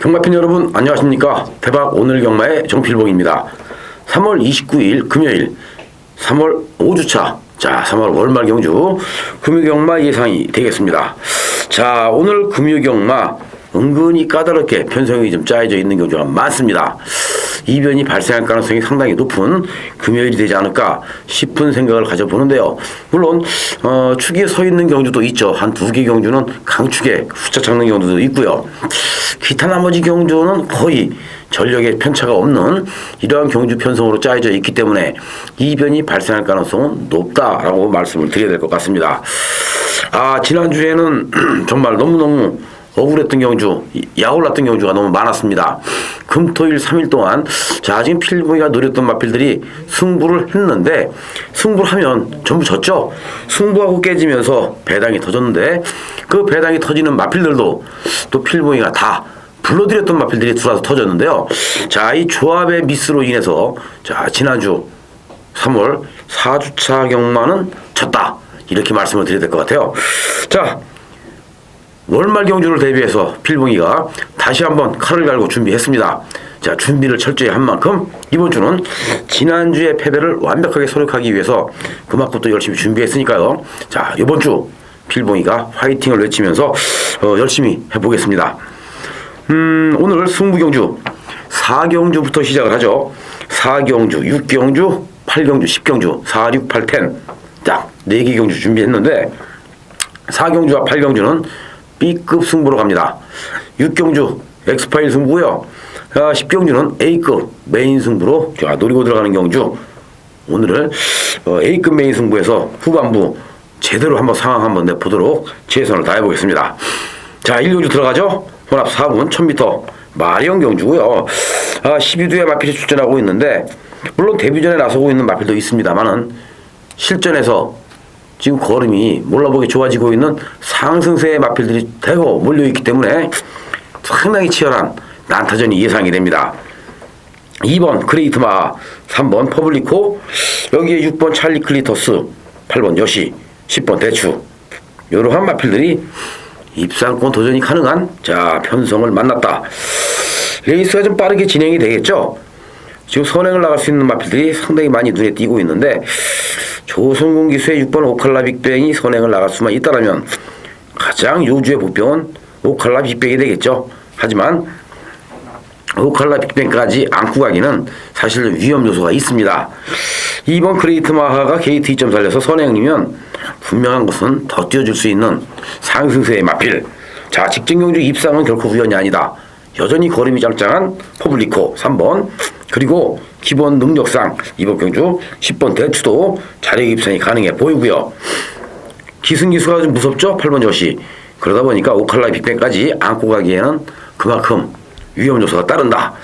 경마팬 여러분 안녕하십니까. 대박 오늘 경마의 정필봉입니다. 3월 29일 금요일 3월 5주차 3월 월말 경주 금요경마 예상이 되겠습니다. 자, 오늘 금요경마 은근히 까다롭게 편성이 좀 짜여져 있는 경주가 많습니다. 이변이 발생할 가능성이 상당히 높은 금요일이 되지 않을까 싶은 생각을 가져보는데요. 물론 축에 서 있는 경주도 있죠. 한 2개 경주는 강축에 후차 잡는 경주도 있고요. 기타 나머지 경주는 거의 전력의 편차가 없는 이러한 경주 편성으로 짜여져 있기 때문에 이변이 발생할 가능성은 높다라고 말씀을 드려야 될 것 같습니다. 지난주에는 정말 너무너무 억울했던 경주, 약올랐던 경주가 너무 많았습니다. 금, 토, 일 3일 동안 지금 필봉이가 노렸던 마필들이 승부를 했는데 승부를 하면 전부 졌죠. 승부하고 깨지면서 배당이 터졌는데 그 배당이 터지는 마필들도 또 필봉이가 다 불러들였던 마필들이 들어와서 터졌는데요. 이 조합의 미스로 인해서 지난주 3월 4주차 경마는 졌다. 이렇게 말씀을 드려야 될 것 같아요. 월말 경주를 대비해서 필봉이가 다시 한번 칼을 갈고 준비했습니다. 준비를 철저히 한 만큼 이번 주는 지난주의 패배를 완벽하게 소력하기 위해서 그만큼 또 열심히 준비했으니까요. 이번 주 필봉이가 화이팅을 외치면서 열심히 해보겠습니다. 오늘 승부경주 4경주부터 시작을 하죠. 4경주, 6경주, 8경주, 10경주, 4, 6, 8, 10 4개 경주 준비했는데 4경주와 8경주는 B급 승부로 갑니다. 6경주 엑스파일 승부고요. 10경주는 A급 메인 승부로 노리고 들어가는 경주. 오늘은 A급 메인 승부에서 후반부 제대로 한번 상황 한번 내보도록 최선을 다해보겠습니다. 1경주 들어가죠. 혼합 4분 1000m 마리형 경주고요. 12두의 마필이 출전하고 있는데 물론 데뷔전에 나서고 있는 마필도 있습니다만은 실전에서 지금 걸음이 몰라보게 좋아지고 있는 상승세의 마필들이 대거 몰려있기 때문에 상당히 치열한 난타전이 예상이 됩니다. 2번 그레이트마, 3번 퍼블리코, 여기에 6번 찰리 클리터스, 8번 여시, 10번 대추 이러한 마필들이 입상권 도전이 가능한 편성을 만났다. 레이스가 좀 빠르게 진행이 되겠죠. 지금 선행을 나갈 수 있는 마필들이 상당히 많이 눈에 띄고 있는데 조선공 기수의 6번 오칼라 빅뱅이 선행을 나갈 수만 있다면 가장 요주의 복병은 오칼라 빅뱅이 되겠죠. 하지만 오칼라 빅뱅까지 안고 가기는 사실 위험 요소가 있습니다. 2번 그레이트 마하가 게이트 2점 살려서 선행이면 분명한 것은 더 뛰어줄 수 있는 상승세의 마필. 직전 경주 입상은 결코 우연이 아니다. 여전히 걸음이 짱짱한 퍼블리코 3번, 그리고 기본 능력상 이번 경주 10번 대추도 자력 입상이 가능해 보이고요. 기승기수가 좀 무섭죠. 8번 여시. 그러다 보니까 오칼라 빅뱅까지 안고 가기에는 그만큼 위험 요소가 따른다.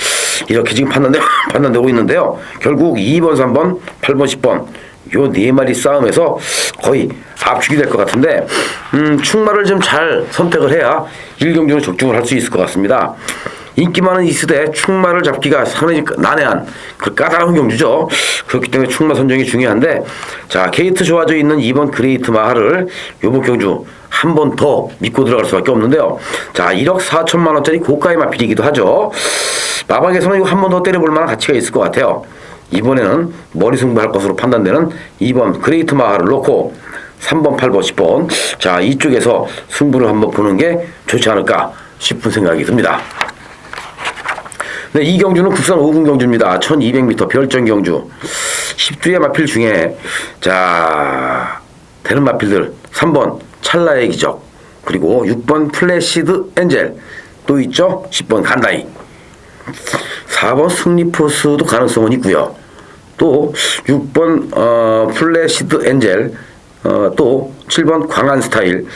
이렇게 지금 판단되고 있는데요. 결국 2번, 3번, 8번, 10번 요 4마리 싸움에서 거의 압축이 될 것 같은데 축마를 좀 잘 선택을 해야 1경주는 적중을 할 수 있을 것 같습니다. 인기 많은 이스대 축마를 잡기가 상당히 난해한 그 까다로운 경주죠. 그렇기 때문에 축마 선정이 중요한데 게이트 좋아져 있는 2번 그레이트 마하를 요번 경주 한 번 더 믿고 들어갈 수밖에 없는데요. 1억 4천만 원짜리 고가의 마필이기도 하죠. 마방에서는 이거 한 번 더 때려볼 만한 가치가 있을 것 같아요. 이번에는 머리 승부할 것으로 판단되는 2번 그레이트 마하를 놓고 3번, 8번, 10번 이쪽에서 승부를 한번 보는 게 좋지 않을까 싶은 생각이 듭니다. 이 경주는 국산 5분 경주입니다. 1200m 별정 경주. 10두의 마필 중에 되는 마필들 3번 찰나의 기적, 그리고 6번 플래시드 엔젤 또 있죠. 10번 간다이, 4번 승리포스도 가능성은 있고요. 또 6번 플래시드 엔젤, 또 7번 광안 스타일.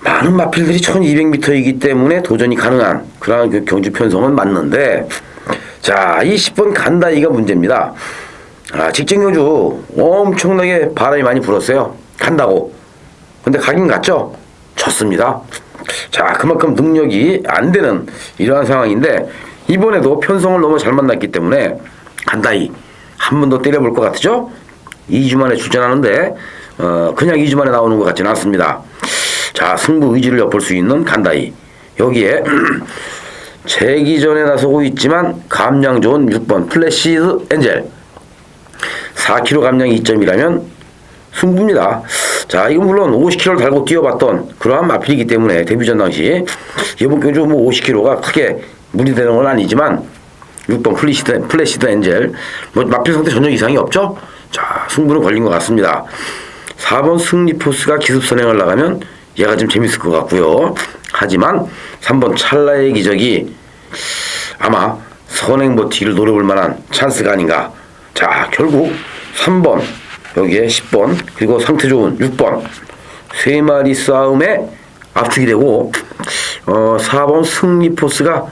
많은 마필들이 1200m이기 때문에 도전이 가능한 그런 경주 편성은 맞는데 이 10번 간다이가 문제입니다. 직전 경주 엄청나게 바람이 많이 불었어요. 간다고. 근데 가긴 갔죠. 졌습니다. 그만큼 능력이 안 되는 이러한 상황인데 이번에도 편성을 너무 잘 만났기 때문에 간다이 한 번 더 때려볼 것 같죠. 2주 만에 출전하는데 그냥 2주 만에 나오는 것 같지는 않습니다. 승부 의지를 엿볼 수 있는 간다이. 여기에 재기전에 나서고 있지만 감량 좋은 6번 플래시드 엔젤. 4kg 감량 2점이라면 승부입니다. 자, 이건 물론 50kg를 달고 뛰어봤던 그러한 마필이기 때문에 데뷔전 당시 이번 경주 뭐 50kg가 크게 무리되는 건 아니지만 6번 플래시드 엔젤 뭐 마필 상태 전혀 이상이 없죠. 자, 승부는 걸린 것 같습니다. 4번 승리포스가 기습 선행을 나가면 얘가 좀 재밌을 것 같고요. 하지만 3번 찰나의 기적이 아마 선행 버티기를 노려볼 만한 찬스가 아닌가. 자, 결국 3번 여기에 10번 그리고 상태 좋은 6번 세 마리 싸움에 압축이 되고 4번 승리포스가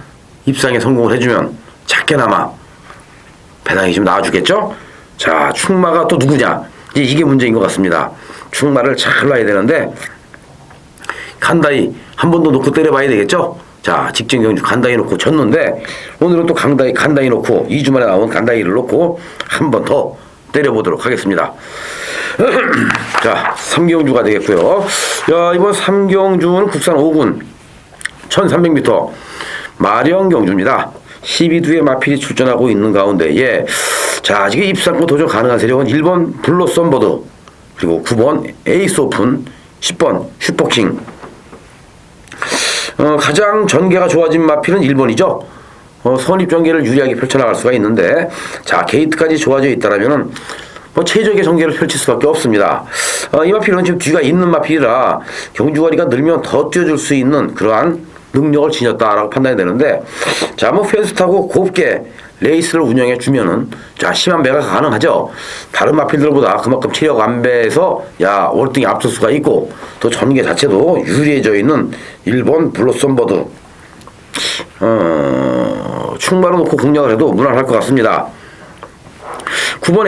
입상에 성공을 해주면 작게나마 배당이 좀 나와주겠죠. 자, 충마가 또 누구냐, 이게 문제인 것 같습니다. 충마를 잘 놔야 되는데 간다이 한 번 더 놓고 때려봐야 되겠죠. 자, 직전 경주 간다이 놓고 졌는데 오늘은 또 간다이 놓고 2주 만에 나온 간다이를 놓고 한 번 더 때려보도록 하겠습니다. 자, 3경주가 되겠고요. 야, 이번 3경주는 국산 5군 1300m 마령 경주입니다. 12두의 마필이 출전하고 있는 가운데 자, 아직 입상권 도전 가능한 세력은 1번 블러썸버드 그리고 9번 에이스 오픈 10번 슈퍼킹. 가장 전개가 좋아진 마필은 1번이죠. 선입 전개를 유리하게 펼쳐나갈 수가 있는데, 자, 게이트까지 좋아져 있다라면은 뭐 최적의 전개를 펼칠 수밖에 없습니다. 이 마필은 지금 뒤가 있는 마필이라 경주거리가 늘면 더 뛰어줄 수 있는 그러한 능력을 지녔다라고 판단이 되는데, 자, 뭐 펜스 타고 곱게 레이스를 운영해 주면은 자, 심한 배가 가능하죠. 다른 마필들보다 그만큼 체력 안배에서 월등히 앞설 수가 있고 또 전개 자체도 유리해져 있는 1번 블러썸버드. 충마로 놓고 공략을 해도 무난할 것 같습니다. 9번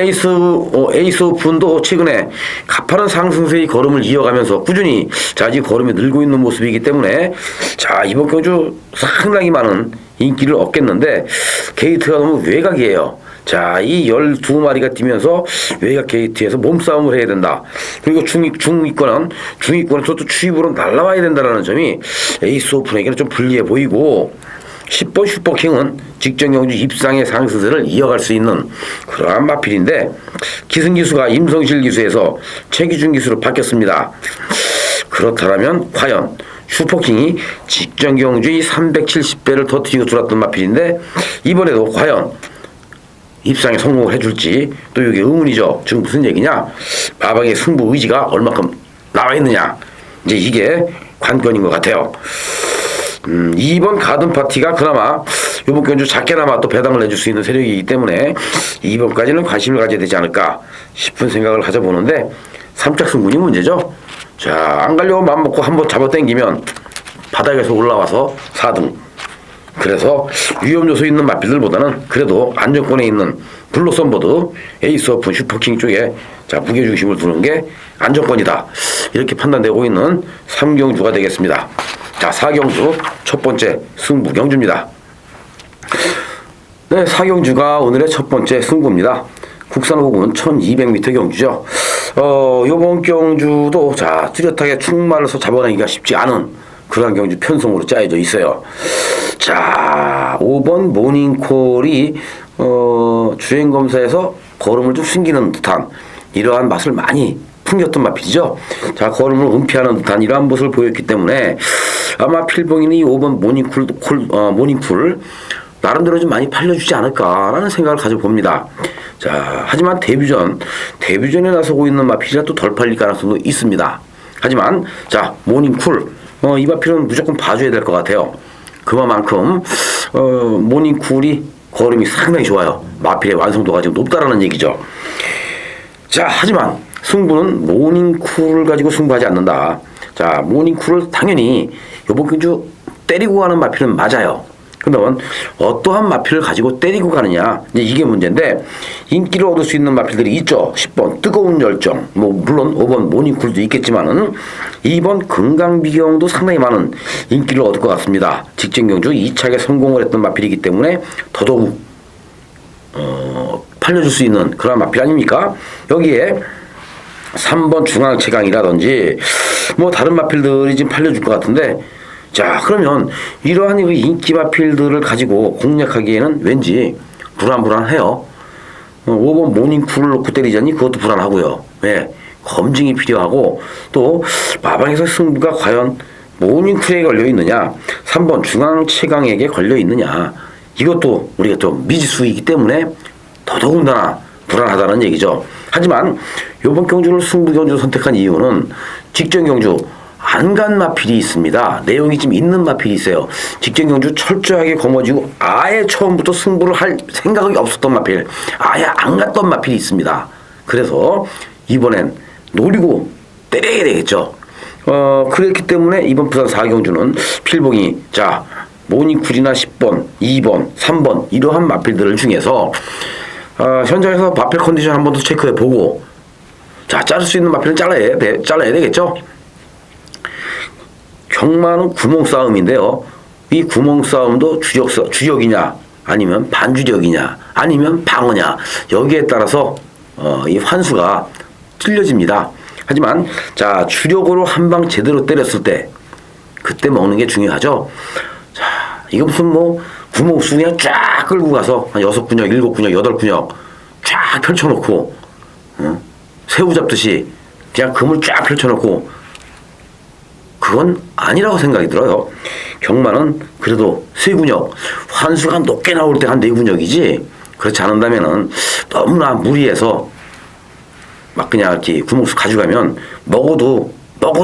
에이스 오픈도 최근에 가파른 상승세의 걸음을 이어가면서 꾸준히 이 걸음이 늘고 있는 모습이기 때문에 자, 이번 경주 상당히 많은 인기를 얻겠는데 게이트가 너무 외곽이에요. 자, 이 12마리가 뛰면서 외곽 게이트에서 몸싸움을 해야 된다. 그리고 중위권은 또 추입으로 날라와야 된다는 점이 에이스 오픈에게는 좀 불리해 보이고, 10번 슈퍼킹은 직전 경주 입상의 상승세를 이어갈 수 있는 그러한 마필인데 기승기수가 임성실 기수에서 최기준 기수로 바뀌었습니다. 그렇다면 과연 슈퍼킹이 직전 경주의 370배를 터뜨리고 들어왔던 마필인데 이번에도 과연 입상에 성공을 해줄지 또 이게 의문이죠. 지금 무슨 얘기냐, 마방의 승부 의지가 얼마큼 나와 있느냐, 이게 관건인 것 같아요. 2번 가든 파티가 그나마 이번 경주 작게나마 또 배당을 내줄 수 있는 세력이기 때문에 2번까지는 관심을 가져야 되지 않을까 싶은 생각을 가져보는데 3짝 승분이 문제죠. 자, 안 가려고 마음먹고 한번 잡아당기면 바닥에서 올라와서 4등. 그래서 위험요소 있는 마필들보다는 그래도 안정권에 있는 블러썸버드, 에이스 오픈, 슈퍼킹 쪽에 자, 무게중심을 두는 게 안정권이다, 이렇게 판단되고 있는 3경주가 되겠습니다. 자, 4경주 첫 번째 승부 경주입니다. 네, 4경주가 오늘의 첫 번째 승부입니다. 국산 5군 1200m 경주죠. 요번 경주도 자, 뚜렷하게 충마를 잡아내기가 쉽지 않은 그러한 경주 편성으로 짜여져 있어요. 자, 5번 모닝콜이 주행검사에서 걸음을 좀 숨기는 듯한 이러한 맛을 많이 풍겼던 마필이죠. 자, 걸음을 은폐하는 듯한 이러한 모습을 보였기 때문에 아마 필봉인이 5번 모닝쿨 나름대로 좀 많이 팔려주지 않을까라는 생각을 가져봅니다. 자, 하지만 데뷔전에 나서고 있는 마필이라 또 덜 팔릴 가능성도 있습니다. 하지만 자, 모닝쿨 이 마필은 무조건 봐줘야 될 것 같아요. 그만큼 모닝쿨이 걸음이 상당히 좋아요. 마필의 완성도가 지금 높다라는 얘기죠. 자, 하지만 승부는 모닝쿨을 가지고 승부하지 않는다. 자, 모닝쿨을 당연히 요번 경주 때리고 가는 마필은 맞아요. 그러면 어떠한 마필을 가지고 때리고 가느냐, 이게 문제인데 인기를 얻을 수 있는 마필들이 있죠. 10번 뜨거운 열정, 뭐 물론 5번 모닝쿨도 있겠지만은 2번 건강비경도 상당히 많은 인기를 얻을 것 같습니다. 직전 경주 2차에 성공을 했던 마필이기 때문에 더더욱 팔려줄 수 있는 그런 마필 아닙니까? 여기에 3번 중앙체강이라든지 뭐 다른 마필들이 지금 팔려줄 것 같은데 자, 그러면 이러한 그 인기 마필들을 가지고 공략하기에는 왠지 불안해요. 5번 모닝쿨을 놓고 때리자니 그것도 불안하고요. 왜? 검증이 필요하고 또 마방에서 승부가 과연 모닝쿨에 걸려 있느냐, 3번 중앙 최강에게 걸려 있느냐, 이것도 우리가 좀 미지수이기 때문에 더더군다나 불안하다는 얘기죠. 하지만 이번 경주를 승부 경주로 선택한 이유는 직전 경주 안 간 마필이 있습니다. 내용이 좀 있는 마필이 있어요. 직전 경주 철저하게 거머쥐고 아예 처음부터 승부를 할 생각이 없었던 마필, 아예 안 갔던 마필이 있습니다. 그래서 이번엔 노리고 때려야 되겠죠. 그렇기 때문에 이번 부산 4경주는 필봉이 자 모닝쿨이나 10번, 2번, 3번 이러한 마필들 중에서 현장에서 마필 컨디션 한 번 더 체크해 보고 자 자를 수 있는 마필은 잘라야 되겠죠. 경마는 구멍 싸움인데요. 이 구멍 싸움도 주력이냐 아니면 반주력이냐 아니면 방어냐 여기에 따라서 이 환수가 틀려집니다. 하지만 자 주력으로 한 방 제대로 때렸을 때 그때 먹는 게 중요하죠. 자 이거 무슨 뭐 구멍수 그냥 쫙 끌고 가서 한 6근역, 7근역, 8근역 쫙 펼쳐놓고 새우 잡듯이 그냥 금을 쫙 펼쳐놓고 그건 아니라고 생각이 들어요. 경마는 그래도 3근역 환수가 높게 나올 때 한 4근역이지 그렇지 않는다면은 너무나 무리해서 막 그냥 이렇게 구멍수 가져가면 먹어도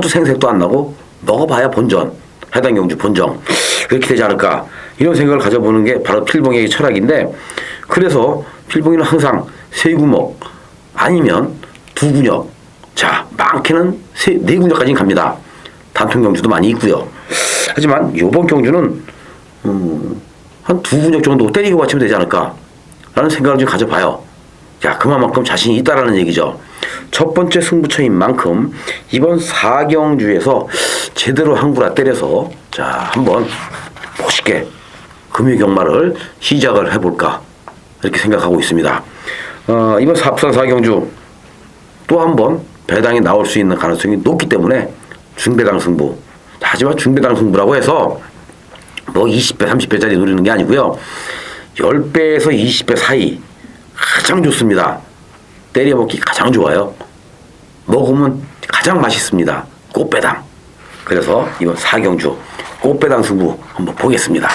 생색도 안 나고 먹어봐야 본전 해당 경주 본정 그렇게 되지 않을까 이런 생각을 가져보는 게 바로 필봉의 철학인데 그래서 필봉이는 항상 3구목 아니면 2근역 자 많게는 4근역까지는 갑니다. 단통 경주도 많이 있고요. 하지만 이번 경주는 한 2근역 정도 때리고 맞추면 되지 않을까 라는 생각을 좀 가져봐요. 자 그만큼 자신이 있다라는 얘기죠. 첫 번째 승부처인 만큼 이번 4경주에서 제대로 한구라 때려서 자 한번 멋있게 금요경마를 시작을 해볼까 이렇게 생각하고 있습니다. 이번 부산 4경주 또 한번 배당이 나올 수 있는 가능성이 높기 때문에 중배당 승부. 하지만 중배당 승부라고 해서 뭐 20배, 30배짜리 노리는 게 아니고요. 10배에서 20배 사이 가장 좋습니다. 때려먹기 가장 좋아요. 먹으면 가장 맛있습니다. 꽃배당. 그래서 이번 4경주 꽃배당 승부 한번 보겠습니다.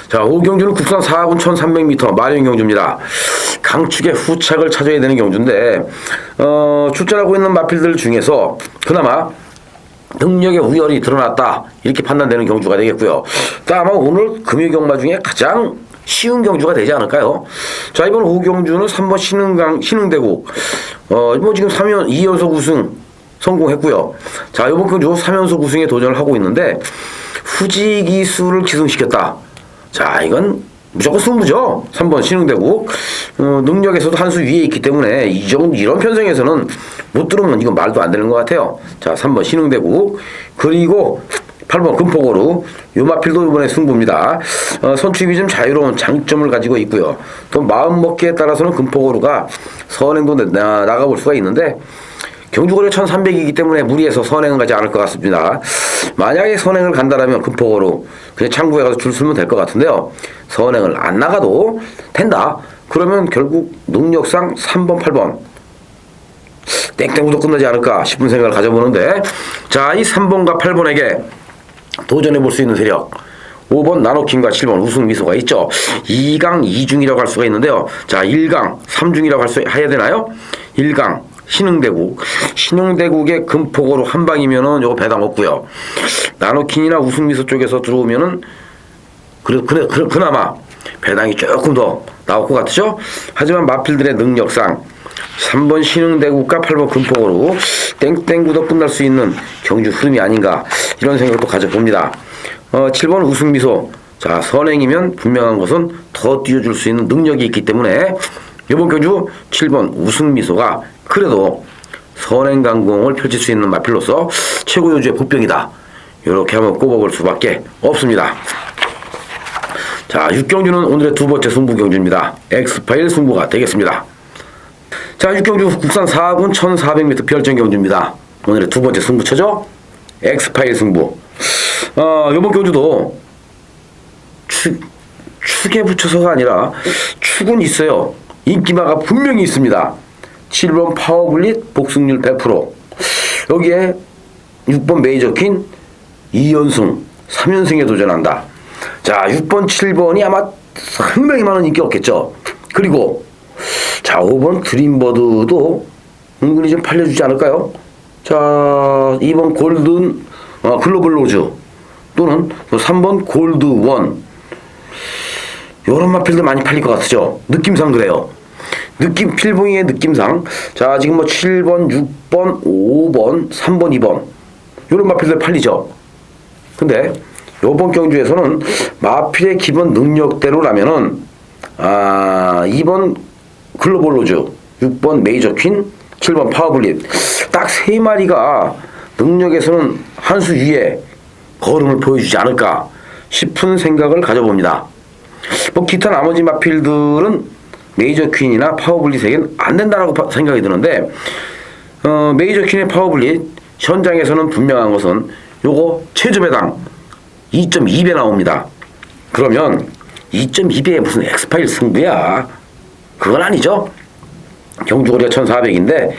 자, 5경주는 국산 4군 1300m 마련 경주입니다. 강축의 후착을 찾아야 되는 경주인데 출전하고 있는 마필들 중에서 그나마 능력의 우열이 드러났다 이렇게 판단되는 경주가 되겠고요. 또 아마 오늘 금요경마 중에 가장 쉬운 경주가 되지 않을까요? 자 이번 5경주는 3번 신흥대국 뭐 지금 2연속 우승 성공했고요. 자 이번 경주 3연속 우승에 도전을 하고 있는데 후지 기수를 기승시켰다. 자 이건 무조건 승부죠. 3번 신흥대국 능력에서도 한 수 위에 있기 때문에 이런 편성에서는 못 들으면 이건 말도 안 되는 것 같아요. 자 3번 신흥대국 그리고 8번 금포고루 요마필도 이번에 승부입니다. 선출입이 좀 자유로운 장점을 가지고 있고요. 또 마음먹기에 따라서는 금포고루가 선행도 나가볼 수가 있는데 경주거리 1300이기 때문에 무리해서 선행을 가지 않을 것 같습니다. 만약에 선행을 간다라면 금포고루 그냥 창구에 가서 줄 서면 될 것 같은데요. 선행을 안 나가도 된다. 그러면 결국 능력상 3번, 8번 땡땡구도 끝나지 않을까 싶은 생각을 가져보는데 자, 이 3번과 8번에게 도전해볼 수 있는 세력 5번 나노킹과 7번 우승미소가 있죠. 2강 2중이라고 할 수가 있는데요. 자 1강 3중이라고 해야 되나요? 1강 신흥대국의 금포고로 한 방이면은 요거 배당 없고요. 나노킹이나 우승미소 쪽에서 들어오면은 그나마 배당이 조금 더 나올 것 같죠? 하지만 마필들의 능력상 3번 신흥대국과 8번 금포고로 땡땡구도 끝날 수 있는 경주 흐름이 아닌가 이런 생각도 가져봅니다. 7번 우승미소 자 선행이면 분명한 것은 더 뛰어줄 수 있는 능력이 있기 때문에 이번 경주 7번 우승미소가 그래도 선행강공을 펼칠 수 있는 마필로서 최고 요주의 복병이다. 이렇게 한번 꼽아볼 수밖에 없습니다. 자 6경주는 오늘의 두 번째 승부경주입니다. 엑스파일 승부가 되겠습니다. 자 6경주 국산 4군 1400m 별정 경주입니다. 오늘의 두 번째 승부처죠. 엑스파일 승부 요번 경주도 축에 붙여서가 아니라 축은 있어요. 인기마가 분명히 있습니다. 7번 파워블릿 복승률 100%. 여기에 6번 메이저퀸 2연승, 3연승에 도전한다. 자, 6번, 7번이 아마 상당히 많은 인기 없겠죠. 그리고 자, 5번 드림버드도 은근히 좀 팔려주지 않을까요? 자, 2번 골든 글로벌 로즈 또는 3번 골드원, 요런 마필들 많이 팔릴 것 같죠? 느낌상 그래요. 필봉이의 느낌상. 자, 지금 7번, 6번, 5번, 3번, 2번 요런 마필들 팔리죠. 근데 요번 경주에서는 마필의 기본 능력대로라면은 2번 글로벌 로즈, 6번 메이저 퀸, 7번 파워블릿 딱 3마리가 능력에서는 한 수 위에 걸음을 보여주지 않을까 싶은 생각을 가져봅니다. 기타 나머지 마필들은 메이저 퀸이나 파워블릿에겐 안 된다라고 생각이 드는데, 메이저 퀸의 파워블릿 현장에서는 분명한 것은 요거 최저 배당 2.2배 나옵니다. 그러면 2.2배에 무슨 엑스파일 승부야? 그건 아니죠. 경주거리가 1400인데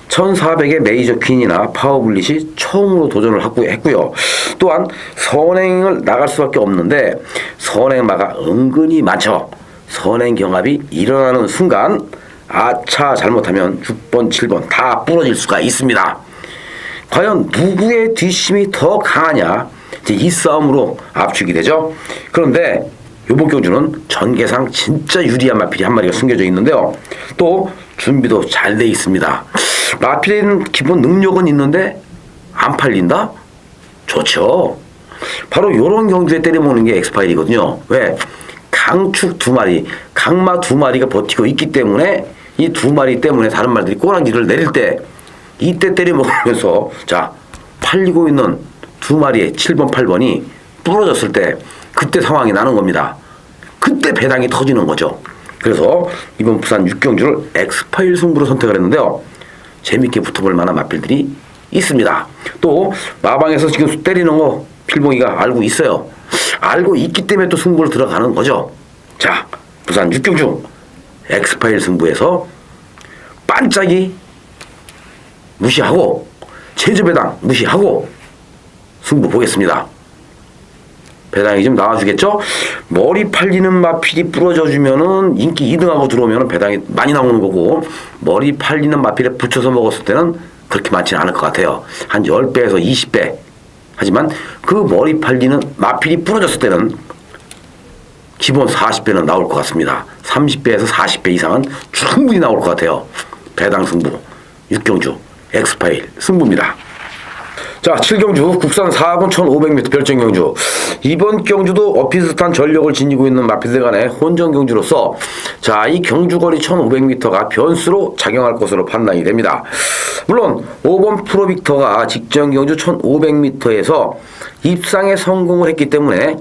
1400의 메이저 퀸이나 파워블릿이 처음으로 도전을 했고요. 또한 선행을 나갈 수밖에 없는데 선행마가 은근히 많죠. 선행 경합이 일어나는 순간 아차 잘못하면 6번, 7번 다 부러질 수가 있습니다. 과연 누구의 뒷심이 더 강하냐, 이제 이 싸움으로 압축이 되죠. 그런데 이번 경주는 전개상 진짜 유리한 마필이 한 마리가 숨겨져 있는데요. 또 준비도 잘 돼 있습니다. 마필에는 기본 능력은 있는데 안 팔린다? 좋죠. 바로 이런 경주에 때려먹는 게 엑스파일이거든요. 왜? 강축 2마리, 강마 2마리가 버티고 있기 때문에 이 2마리 때문에 다른 말들이 꼬랑지를 내릴 때 이때 때려먹으면서 자, 팔리고 있는 2마리의 7번, 8번이 부러졌을 때 그때 상황이 나는 겁니다. 그때 배당이 터지는 거죠. 그래서 이번 부산 6경주를 엑스파일 승부로 선택을 했는데요. 재밌게 붙어볼 만한 마필들이 있습니다. 또 마방에서 지금 때리는 거 필봉이가 알고 있어요. 알고 있기 때문에 또 승부를 들어가는 거죠. 자, 부산 6경주 엑스파일 승부에서 반짝이 무시하고 최저 배당 무시하고 승부 보겠습니다. 배당이 좀 나와주겠죠? 머리 팔리는 마필이 부러져주면은 인기 2등하고 들어오면은 배당이 많이 나오는 거고, 머리 팔리는 마필에 붙여서 먹었을 때는 그렇게 많지는 않을 것 같아요. 한 10배에서 20배. 하지만 그 머리 팔리는 마필이 부러졌을 때는 기본 40배는 나올 것 같습니다. 30배에서 40배 이상은 충분히 나올 것 같아요. 배당 승부, 6경주, 엑스파일 승부입니다. 자, 7경주 국산 4분 1500m 별정 경주. 이번 경주도 비슷한 전력을 지니고 있는 마필들 간의 혼전 경주로서 자, 이 경주거리 1500m가 변수로 작용할 것으로 판단이 됩니다. 물론 5번 프로빅터가 직전 경주 1500m에서 입상에 성공을 했기 때문에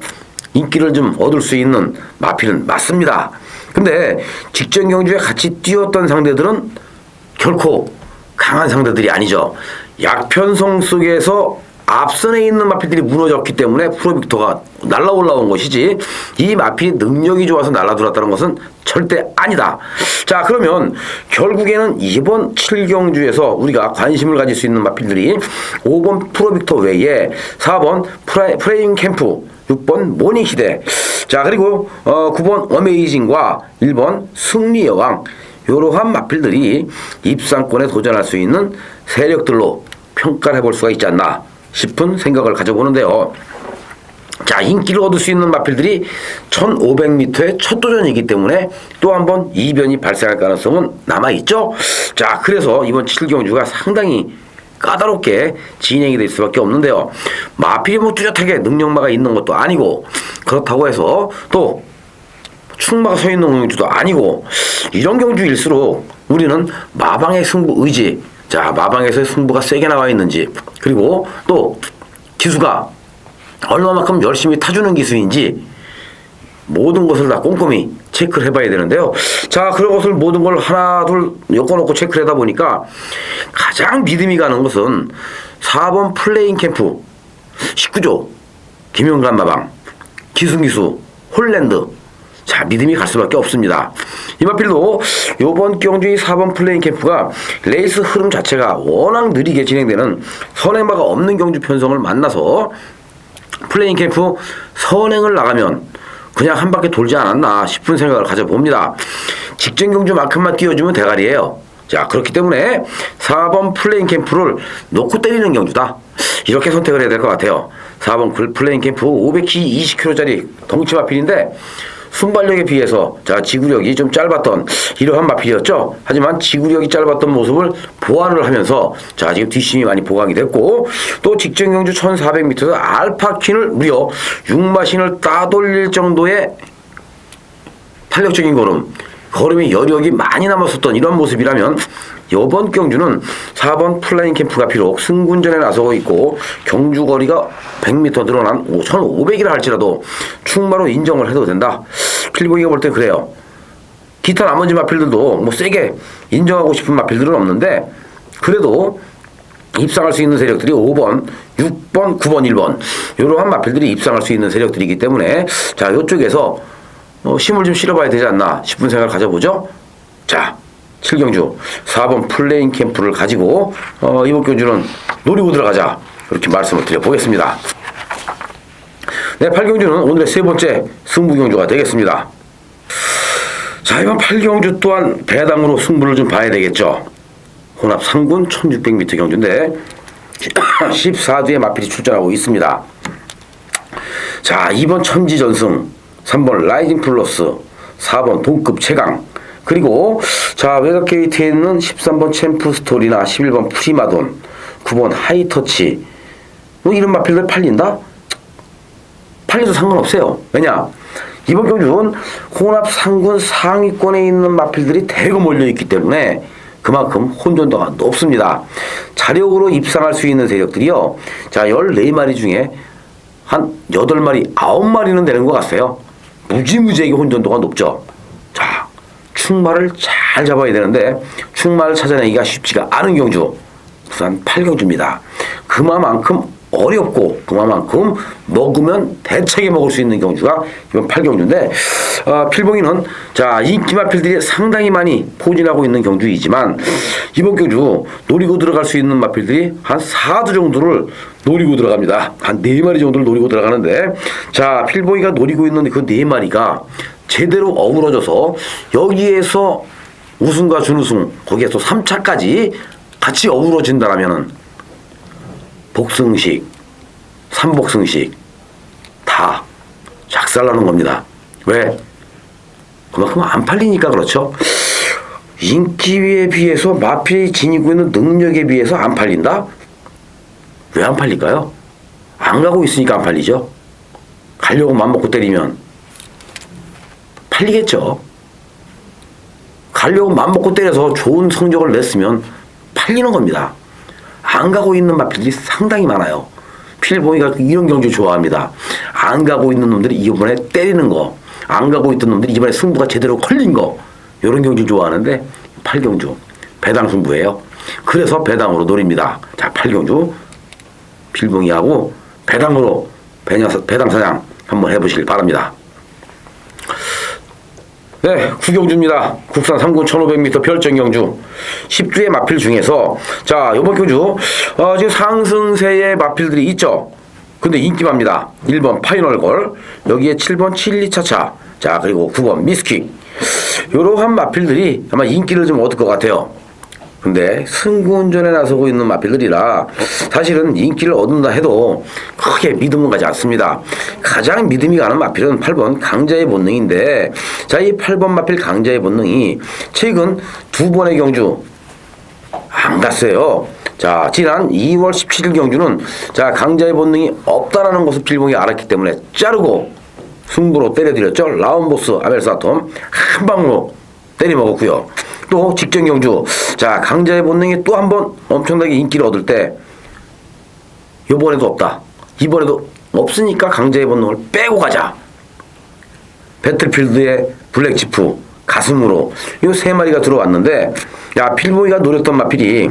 인기를 좀 얻을 수 있는 마필은 맞습니다. 근데 직전 경주에 같이 뛰었던 상대들은 결코 강한 상대들이 아니죠. 약편성 속에서 앞선에 있는 마필들이 무너졌기 때문에 프로빅터가 날라 올라온 것이지, 이 마필이 능력이 좋아서 날라들었다는 것은 절대 아니다. 자, 그러면 결국에는 이번 7경주에서 우리가 관심을 가질 수 있는 마필들이 5번 프로빅터 외에 4번 프레임 캠프, 6번 모닝시대, 자, 그리고 9번 어메이징과 1번 승리여왕, 이러한 마필들이 입상권에 도전할 수 있는 세력들로 평가를 해볼 수가 있지 않나 싶은 생각을 가져보는데요. 자, 인기를 얻을 수 있는 마필들이 1500m의 첫 도전이기 때문에 또 한 번 이변이 발생할 가능성은 남아있죠. 자, 그래서 이번 7경주가 상당히 까다롭게 진행이 될 수밖에 없는데요. 마필이 뚜렷하게 능력마가 있는 것도 아니고, 그렇다고 해서 또 충마가 서 있는 경주도 아니고, 이런 경주일수록 우리는 마방의 승부 의지, 자, 마방에서의 승부가 세게 나와 있는지, 그리고 또 기수가 얼마만큼 열심히 타주는 기수인지 모든 것을 다 꼼꼼히 체크를 해봐야 되는데요. 자, 그런 것을 모든 걸 하나 둘 엮어놓고 체크를 하다 보니까 가장 믿음이 가는 것은 4번 플레인 캠프 19조 김용관 마방, 기승기수, 홀랜드. 자, 믿음이 갈 수밖에 없습니다. 이 마필도 요번 경주의 4번 플레인 캠프가 레이스 흐름 자체가 워낙 느리게 진행되는 선행마가 없는 경주 편성을 만나서 플레인 캠프 선행을 나가면 그냥 한 바퀴 돌지 않았나 싶은 생각을 가져봅니다. 직전 경주만큼만 띄워주면 대가리예요. 자, 그렇기 때문에 4번 플레인 캠프를 놓고 때리는 경주다. 이렇게 선택을 해야 될 것 같아요. 4번 플레인 캠프 500kg 20kg짜리 덩치 마필인데 순발력에 비해서 자 지구력이 좀 짧았던 이러한 마필이었죠. 하지만 지구력이 짧았던 모습을 보완을 하면서 자 지금 뒷심이 많이 보강이 됐고 또 직전 경주 1400m에서 알파킨을 무려 6마신을 따돌릴 정도의 탄력적인 걸음에 여력이 많이 남았었던 이런 모습이라면 이번 경주는 4번 플라잉 캠프가 비록 승군전에 나서고 있고 경주 거리가 100m 늘어난 1500이라 할지라도 충마로 인정을 해도 된다. 필보기가 볼 때 그래요. 기타 나머지 마필들도 뭐 세게 인정하고 싶은 마필들은 없는데 그래도 입상할 수 있는 세력들이 5번, 6번, 9번, 1번 이러한 마필들이 입상할 수 있는 세력들이기 때문에 자 이쪽에서 힘을 좀 실어봐야 되지 않나 싶은 생각을 가져보죠. 자 7경주 4번 플레인 캠프를 가지고 이번 경주는 노리고 들어가자 이렇게 말씀을 드려보겠습니다. 네, 8경주는 오늘의 세 번째 승부경주가 되겠습니다. 자 이번 8경주 또한 배당으로 승부를 좀 봐야 되겠죠. 혼합 3군 1600m 경주인데 14두의 마필이 출전하고 있습니다. 자 2번 천지전승, 3번 라이징 플러스, 4번 동급 최강, 그리고 자 외곽 게이트에 있는 13번 챔프 스토리나 11번 프리마돈, 9번 하이터치 뭐 이런 마필들 팔린다? 팔려도 상관없어요. 왜냐? 이번 경주는 혼합 상군 상위권에 있는 마필들이 대거 몰려있기 때문에 그만큼 혼전도가 높습니다. 자력으로 입상할 수 있는 세력들이요. 자 14마리 중에 한 8마리, 9마리는 되는 것 같아요. 무지무지하게 혼전도가 높죠. 자, 충마를 잘 잡아야 되는데 충마를 찾아내기가 쉽지가 않은 경주. 부산 8경주입니다. 그만큼 어렵고 그만큼 먹으면 대책에 먹을 수 있는 경주가 이번 8경주인데 필봉이는 자 인기 마필들이 상당히 많이 포진하고 있는 경주이지만 이번 경주 노리고 들어갈 수 있는 마필들이 한 4두 정도를 노리고 들어갑니다. 한 4마리 정도를 노리고 들어가는데 자 필봉이가 노리고 있는 그 4마리가 제대로 어우러져서 여기에서 우승과 준우승 거기에서 3차까지 같이 어우러진다라면은 복승식, 삼복승식 다 작살나는 겁니다. 왜? 그만큼 안 팔리니까 그렇죠. 인기에 비해서 마필이 지니고 있는 능력에 비해서 안 팔린다? 왜 안 팔릴까요? 안 가고 있으니까 안 팔리죠. 가려고 맘먹고 때리면 팔리겠죠. 가려고 맘먹고 때려서 좋은 성적을 냈으면 팔리는 겁니다. 안 가고 있는 마필들이 상당히 많아요. 필봉이가 이런 경주 좋아합니다. 안 가고 있는 놈들이 이번에 때리는 거, 안 가고 있던 놈들이 이번에 승부가 제대로 걸린 거, 이런 경주 좋아하는데 8경주 배당 승부예요. 그래서 배당으로 노립니다. 자 8경주 필봉이하고 배당으로 배당 사냥 한번 해보시길 바랍니다. 네, 9경주입니다. 국산 3군 1500m 별정경주 10주의 마필 중에서 자 이번 경주 지금 상승세의 마필들이 있죠. 근데 인기마입니다. 1번 파이널걸, 여기에 7번 칠리차차, 자 그리고 9번 미스킥, 이러한 마필들이 아마 인기를 좀 얻을 것 같아요. 근데 승군전에 나서고 있는 마필들이라 사실은 인기를 얻는다 해도 크게 믿음은 가지 않습니다. 가장 믿음이 가는 마필은 8번 강자의 본능인데 자 이 8번 마필 강자의 본능이 최근 2번의 경주 안 갔어요. 자 지난 2월 17일 경주는 자 강자의 본능이 없다라는 것을 필봉이 알았기 때문에 자르고 승부로 때려드렸죠. 라운보스 아벨사톰 한 방으로 때려먹었고요. 또 직전 경주 자 강자의 본능이 또 한 번 엄청나게 인기를 얻을 때 이번에도 없다, 이번에도 없으니까 강자의 본능을 빼고 가자. 배틀필드의 블랙치프 가슴으로 이 3마리가 들어왔는데 야 필보이가 노렸던 마필이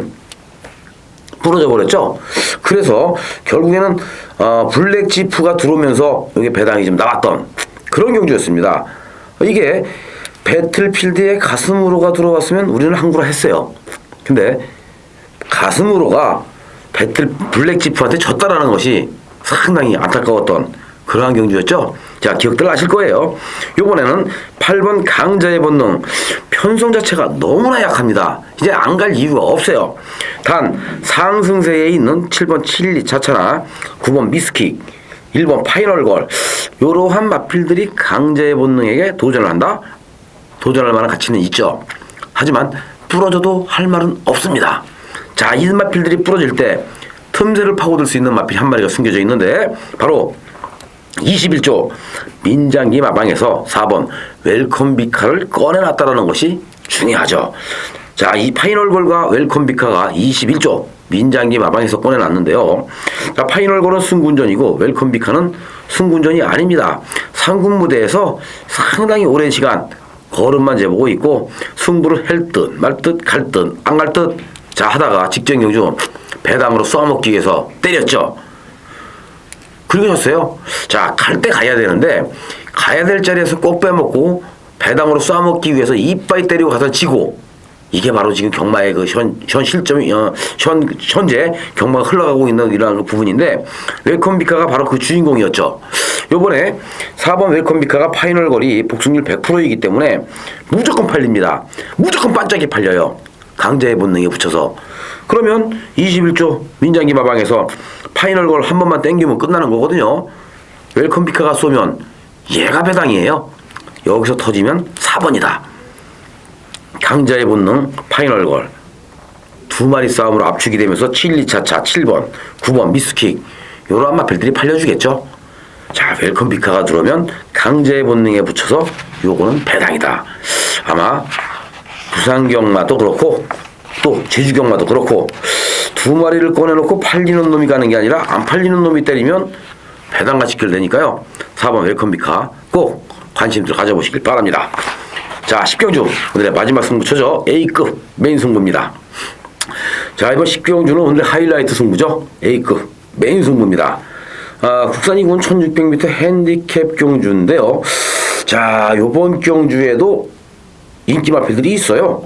부러져 버렸죠. 그래서 결국에는 블랙지프가 들어오면서 여기 배당이 좀 나왔던 그런 경주였습니다. 이게 배틀필드에 가슴으로가 들어왔으면 우리는 항구라 했어요. 근데 가슴으로가 블랙지프한테 졌다라는 것이 상당히 안타까웠던 그러한 경주였죠. 자, 기억들 하실 거예요. 이번에는 8번 강자의 본능. 편성 자체가 너무나 약합니다. 이제 안 갈 이유가 없어요. 단 상승세에 있는 7번 712 차차나 9번 미스킥, 1번 파이널걸, 이러한 마필들이 강자의 본능에게 도전을 한다? 도전할 만한 가치는 있죠. 하지만 부러져도 할 말은 없습니다. 자, 이 마필들이 부러질 때 틈새를 파고들 수 있는 마필 한 마리가 숨겨져 있는데 바로 21조 민장기 마방에서 4번 웰컴비카를 꺼내놨다라는 것이 중요하죠. 자, 이 파이널걸과 웰컴비카가 21조 민장기 마방에서 꺼내놨는데요. 자, 파이널걸은 승군전이고 웰컴비카는 승군전이 아닙니다. 상군 무대에서 상당히 오랜 시간 걸음만 재보고 있고 승부를 할 듯 말 듯 갈 듯 안 갈 듯 자 하다가 직전 경주 배당으로 쏘아먹기 위해서 때렸죠. 그러셨어요. 자, 갈 때 가야 되는데 가야 될 자리에서 꼭 빼먹고 배당으로 쏘아먹기 위해서 이빠이 때리고 가서 지고, 이게 바로 지금 경마의 그 현 실점이 현재 경마가 흘러가고 있는 이러한 부분인데 웰컴비카가 바로 그 주인공이었죠. 요번에 4번 웰컴비카가 파이널 거리 복승률 100%이기 때문에 무조건 팔립니다. 무조건 반짝이 팔려요. 강자의 본능에 붙여서. 그러면 21조 민장기 마방에서 파이널 걸 한 번만 땡기면 끝나는 거거든요. 웰컴비카가 쏘면 얘가 배당이에요. 여기서 터지면 4번이다. 강자의 본능 파이널 걸 두 마리 싸움으로 압축이 되면서 7-2차차 7번 9번 미스킥 요런 마필들이 팔려주겠죠. 자, 웰컴비카가 들어오면 강자의 본능에 붙여서 요거는 배당이다. 아마 부산경마도 그렇고 또 제주경마도 그렇고 두 마리를 꺼내놓고 팔리는 놈이 가는 게 아니라 안 팔리는 놈이 때리면 배당가 지켜내니까요. 4번 웰컴비카 꼭 관심들 가져보시길 바랍니다. 자, 10경주 오늘의 마지막 승부처죠. A급 메인 승부입니다. 자, 이번 10경주는 오늘의 하이라이트 승부죠. A급 메인 승부입니다. 국산이군 1600m 핸디캡 경주인데요. 자, 요번 경주에도 인기 마필들이 있어요.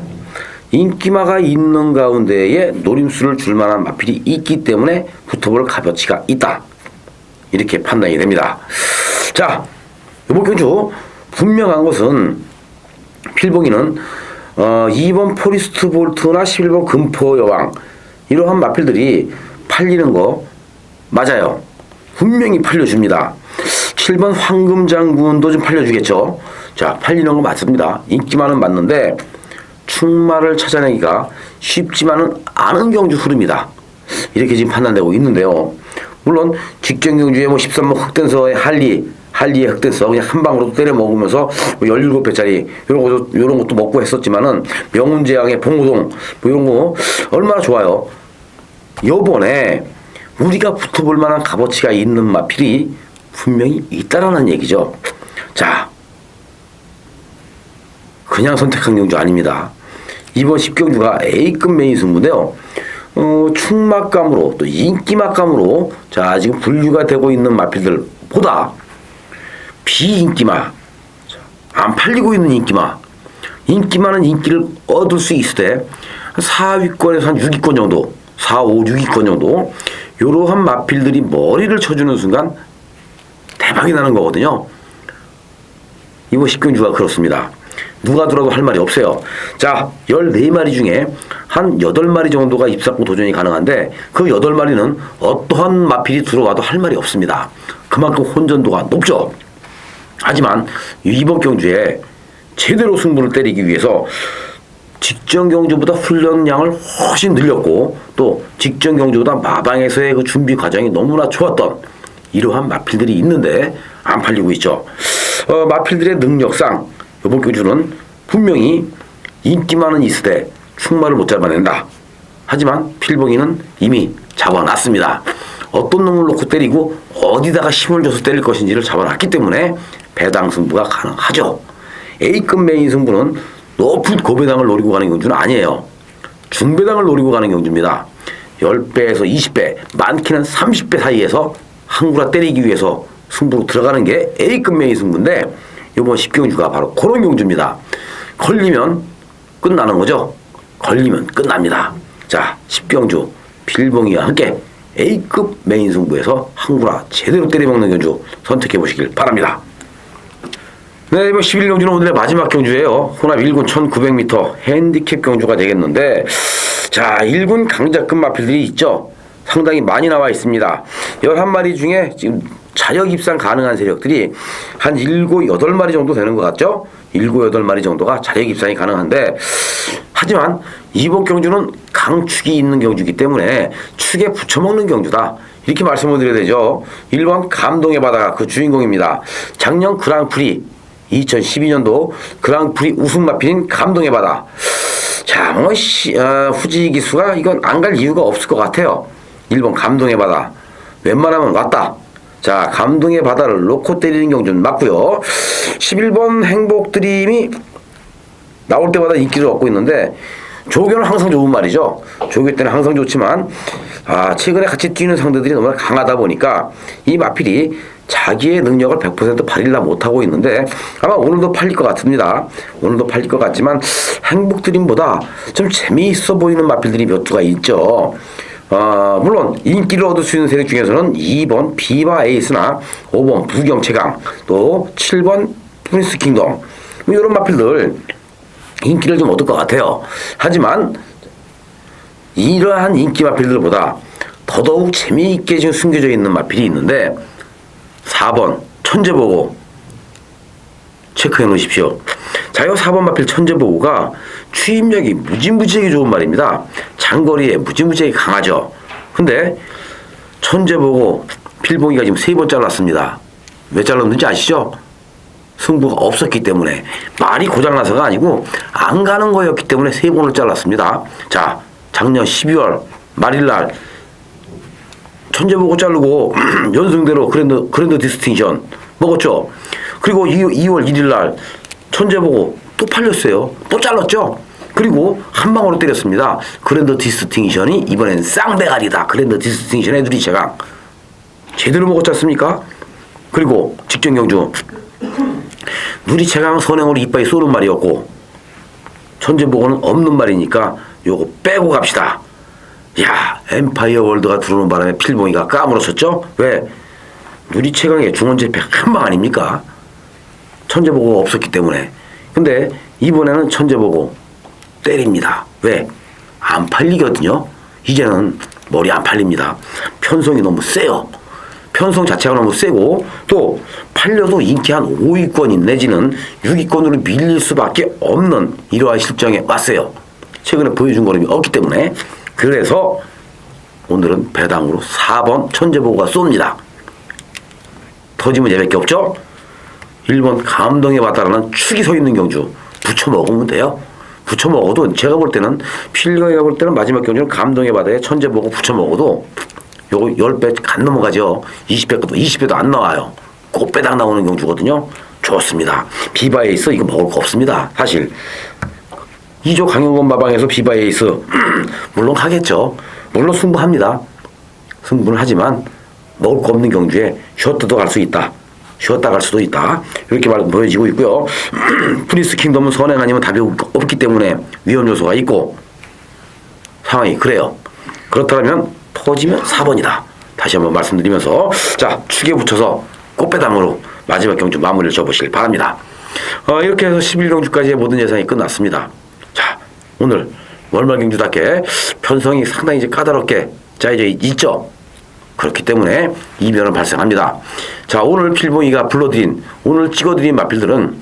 인기마가 있는 가운데에 노림수를 줄 만한 마필이 있기 때문에 붙어볼 값어치가 있다. 이렇게 판단이 됩니다. 자, 이번 경주 분명한 것은 필봉이는 2번 포리스트 볼트나 11번 금포 여왕 이러한 마필들이 팔리는 거 맞아요. 분명히 팔려줍니다. 7번 황금장군도 좀 팔려주겠죠. 자, 팔리는 거 맞습니다. 인기만은 맞는데 충마를 찾아내기가 쉽지만은 않은 경주 흐름이다. 이렇게 지금 판단되고 있는데요. 물론 직전 경주에 13번 흑댄서의 할리의 흑댄서 그냥 한 방으로 때려 먹으면서 17배짜리 이런 것도 먹고 했었지만은 명운재앙의 봉우동 이런 거 얼마나 좋아요. 요번에 우리가 붙어볼 만한 값어치가 있는 마필이 분명히 있다라는 얘기죠. 자, 그냥 선택한 경주 아닙니다. 이번 10경주가 A급 메인 승부인데요. 충막감으로 또 인기막감으로 자 지금 분류가 되고 있는 마필들보다 비인기마, 안 팔리고 있는 인기마는 인기를 얻을 수 있을 때 4위권에서 한 6위권 정도, 4, 5, 6위권 정도 이러한 마필들이 머리를 쳐주는 순간 대박이 나는 거거든요. 이번 10경주가 그렇습니다. 누가 들어도 할 말이 없어요. 자, 14마리 중에 한 8마리 정도가 입사고 도전이 가능한데 그 8마리는 어떠한 마필이 들어와도 할 말이 없습니다. 그만큼 혼전도가 높죠. 하지만 이번 경주에 제대로 승부를 때리기 위해서 직전 경주보다 훈련량을 훨씬 늘렸고 또 직전 경주보다 마방에서의 그 준비 과정이 너무나 좋았던 이러한 마필들이 있는데 안 팔리고 있죠. 마필들의 능력상 이번 경주는 분명히 인기만은 있을 때 충마를 못 잡아낸다. 하지만 필봉이는 이미 잡아놨습니다. 어떤 놈을 놓고 때리고 어디다가 힘을 줘서 때릴 것인지를 잡아놨기 때문에 배당 승부가 가능하죠. A급 메인 승부는 높은 고배당을 노리고 가는 경주는 아니에요. 중배당을 노리고 가는 경주입니다. 10배에서 20배, 많게는 30배 사이에서 항구라 때리기 위해서 승부로 들어가는 게 A급 메인 승부인데 이번 10경주가 바로 그런 경주입니다. 걸리면 끝나는 거죠. 걸리면 끝납니다. 자, 10경주 필봉이와 함께 A급 메인 승부에서 항구라 제대로 때려먹는 경주 선택해 보시길 바랍니다. 네, 이번 11경주는 오늘의 마지막 경주예요. 혼합 1군 1900m 핸디캡 경주가 되겠는데, 자, 1군 강자급 마필들이 있죠. 상당히 많이 나와 있습니다. 11마리 중에 지금 자력 입상 가능한 세력들이 한 7, 8마리 정도 되는 것 같죠? 7, 8마리 정도가 자력 입상이 가능한데, 하지만 이번 경주는 강축이 있는 경주이기 때문에 축에 붙여먹는 경주다. 이렇게 말씀을 드려야 되죠. 1번 감동의 바다가 그 주인공입니다. 작년 그랑프리 2012년도 그랑프리 우승 마필인 감동의 바다. 자, 뭐 후지 기수가 이건 안 갈 이유가 없을 것 같아요. 1번 감동의 바다 웬만하면 왔다. 자, 감동의 바다를 놓고 때리는 경주는 맞고요. 11번 행복드림이 나올 때마다 인기를 얻고 있는데 조교는 항상 좋은 말이죠. 조교 때는 항상 좋지만 최근에 같이 뛰는 상대들이 너무나 강하다 보니까 이 마필이 자기의 능력을 100% 발휘를 못하고 있는데 아마 오늘도 팔릴 것 같습니다. 오늘도 팔릴 것 같지만 행복드림보다 좀 재미있어 보이는 마필들이 몇 주가 있죠. 물론 인기를 얻을 수 있는 세력 중에서는 2번 비바 에이스나 5번 부경채강 또 7번 프린스 킹덤 이런 마필들 인기를 좀 얻을 것 같아요. 하지만 이러한 인기 마필들보다 더더욱 재미있게 지금 숨겨져 있는 마필이 있는데 4번 천재보고 체크해 놓으십시오. 자, 이 4번 마필 천재보고가 추임력이 무지무지하게 좋은 말입니다. 장거리에 무지무지하게 강하죠. 근데 천재보고 필봉이가 지금 3번 잘랐습니다. 왜 잘랐는지 아시죠? 승부가 없었기 때문에. 말이 고장나서가 아니고 안 가는 거였기 때문에 3번을 잘랐습니다. 자, 작년 12월 말일날 천재보고 자르고 연승대로 그랜드 디스팅션 먹었죠. 그리고 2월 1일날 천재보고 또 팔렸어요. 또 잘랐죠. 그리고 한 방으로 때렸습니다. 그랜드 디스팅션이 이번엔 쌍대가리다. 그랜드 디스팅션의 누리채강 제대로 먹었지 않습니까? 그리고 직전 경주 누리채강 선행으로 이빨이 쏘는 말이었고 천재보고는 없는 말이니까 요거 빼고 갑시다. 야, 엠파이어 월드가 들어오는 바람에 필봉이가 까물었었죠? 왜? 누리채강의 중원재패 한 방 아닙니까? 천재보고가 없었기 때문에. 근데 이번에는 천재보고 때립니다. 왜? 안 팔리거든요. 이제는 머리 안 팔립니다. 편성이 너무 세요. 편성 자체가 너무 세고 또 팔려도 인기 한 5위권 내지는 6위권으로 밀릴 수밖에 없는 이러한 실정에 왔어요. 최근에 보여준 거름이 없기 때문에. 그래서 오늘은 배당으로 4번 천재보고가 쏩니다. 터지면 얘밖에 없죠? 1번 감동의 바다라는 축이 서 있는 경주 붙여 먹으면 돼요. 붙여 먹어도 제가 볼 때는 필경이가 볼 때는 마지막 경주는 감동의 바다에 천재보고 붙여 먹어도 요거 10배 안 넘어가죠. 20배도 안 나와요. 꼭 배당 나오는 경주거든요. 좋습니다. 비바에이스 이거 먹을 거 없습니다. 사실 2조 강영권 마방에서 비바에이스 물론 하겠죠. 물론 승부합니다. 승부는 하지만 먹을 거 없는 경주에 쉬었다도 갈 수 있다. 쉬었다 갈 수도 있다. 이렇게 보여지고 있고요. 프린스 킹덤은 선행 아니면 답이 없기 때문에 위험 요소가 있고 상황이 그래요. 그렇다면 터지면 4번이다. 다시 한번 말씀드리면서 자, 축에 붙여서 꽃배당으로 마지막 경주 마무리를 줘보시길 바랍니다. 이렇게 해서 11경주까지의 모든 예상이 끝났습니다. 자, 오늘 월말 경주답게 편성이 상당히 이제 까다롭게 짜여져 있죠. 그렇기 때문에 이변은 발생합니다. 자, 오늘 필봉이가 불러드린, 오늘 찍어드린 마필들은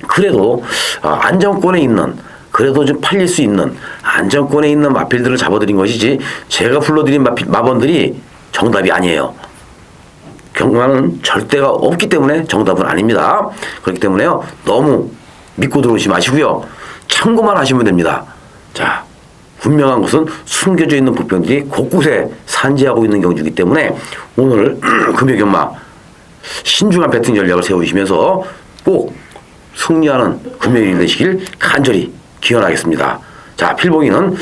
그래도 안정권에 있는, 그래도 좀 팔릴 수 있는 안정권에 있는 마필들을 잡아드린 것이지 제가 불러드린 마번들이 정답이 아니에요. 경과는 절대가 없기 때문에 정답은 아닙니다. 그렇기 때문에요, 너무 믿고 들어오지 마시고요. 참고만 하시면 됩니다. 자, 분명한 것은 숨겨져 있는 불병들이 곳곳에 산지하고 있는 경주이기 때문에 오늘 금요경마 신중한 배팅 전략을 세우시면서 꼭 승리하는 금요일이 되시길 간절히 기원하겠습니다. 자, 필봉이는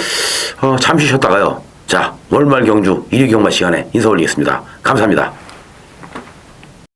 잠시 쉬었다가요. 자, 월말 경주 1위 경마 시간에 인사 올리겠습니다. 감사합니다.